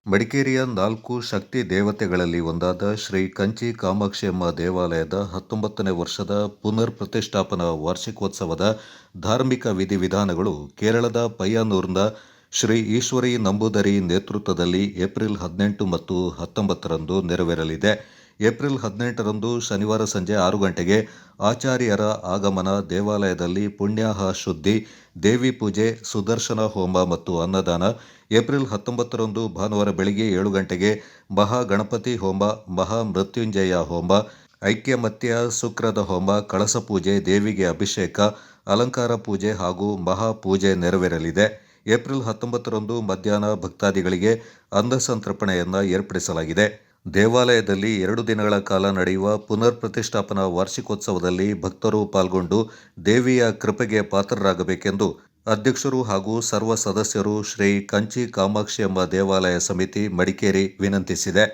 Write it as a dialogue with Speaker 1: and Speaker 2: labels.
Speaker 1: ಮಡಿಕೇರಿಯ 4 ಶಕ್ತಿ ದೇವತೆಗಳಲ್ಲಿ ಒಂದಾದ ಶ್ರೀ ಕಂಚಿ ಕಾಮಾಕ್ಷಿಯಮ್ಮ ದೇವಾಲಯದ 19ನೇ ವರ್ಷದ ಪುನರ್ ಪ್ರತಿಷ್ಠಾಪನಾ ವಾರ್ಷಿಕೋತ್ಸವದ ಧಾರ್ಮಿಕ ವಿಧಿವಿಧಾನಗಳು ಕೇರಳದ ಪಯ್ಯನ್ನೂರಿನ ಶ್ರೀ ಈಶ್ವರಿ ನಂಬೂದರಿ ನೇತೃತ್ವದಲ್ಲಿ ಏಪ್ರಿಲ್ 18 ಮತ್ತು 19ರಂದು ನೆರವೇರಲಿದೆ. ಏಪ್ರಿಲ್ 18ರಂದು ಶನಿವಾರ ಸಂಜೆ 6 ಗಂಟೆಗೆ ಆಚಾರ್ಯರ ಆಗಮನ, ದೇವಾಲಯದಲ್ಲಿ ಪುಣ್ಯಾಹ ಶುದ್ಧಿ, ದೇವಿ ಪೂಜೆ, ಸುದರ್ಶನ ಹೋಮ ಮತ್ತು ಅನ್ನದಾನ. ಏಪ್ರಿಲ್ 19ರಂದು ಭಾನುವಾರ ಬೆಳಗ್ಗೆ 7 ಗಂಟೆಗೆ ಮಹಾಗಣಪತಿ ಹೋಮ, ಮಹಾ ಮೃತ್ಯುಂಜಯ ಹೋಮ, ಐಕ್ಯಮತ್ಯ ಸುಕ್ರದ ಹೋಮ, ಕಳಸ ಪೂಜೆ, ದೇವಿಗೆ ಅಭಿಷೇಕ, ಅಲಂಕಾರ ಪೂಜೆ ಹಾಗೂ ಮಹಾ ಪೂಜೆ ನೆರವೇರಲಿದೆ. ಏಪ್ರಿಲ್ 19ರಂದು ಮಧ್ಯಾಹ್ನ ಭಕ್ತಾದಿಗಳಿಗೆ ಅನ್ನಸಂತರ್ಪಣೆಯನ್ನು ಏರ್ಪಡಿಸಲಾಗಿದೆ. ದೇವಾಲಯದಲ್ಲಿ 2 ದಿನಗಳ ಕಾಲ ನಡೆಯುವ ಪುನರ್ ಪ್ರತಿಷ್ಠಾಪನಾ ವಾರ್ಷಿಕೋತ್ಸವದಲ್ಲಿ ಭಕ್ತರು ಪಾಲ್ಗೊಂಡು ದೇವಿಯ ಕೃಪೆಗೆ ಪಾತ್ರರಾಗಬೇಕೆಂದು ಅಧ್ಯಕ್ಷರು ಹಾಗೂ ಸರ್ವ ಸದಸ್ಯರು ಶ್ರೀ ಕಂಚಿ ಕಾಮಾಕ್ಷಿಯಮ್ಮ ದೇವಾಲಯ ಸಮಿತಿ ಮಡಿಕೇರಿ ವಿನಂತಿಸಿದೆ.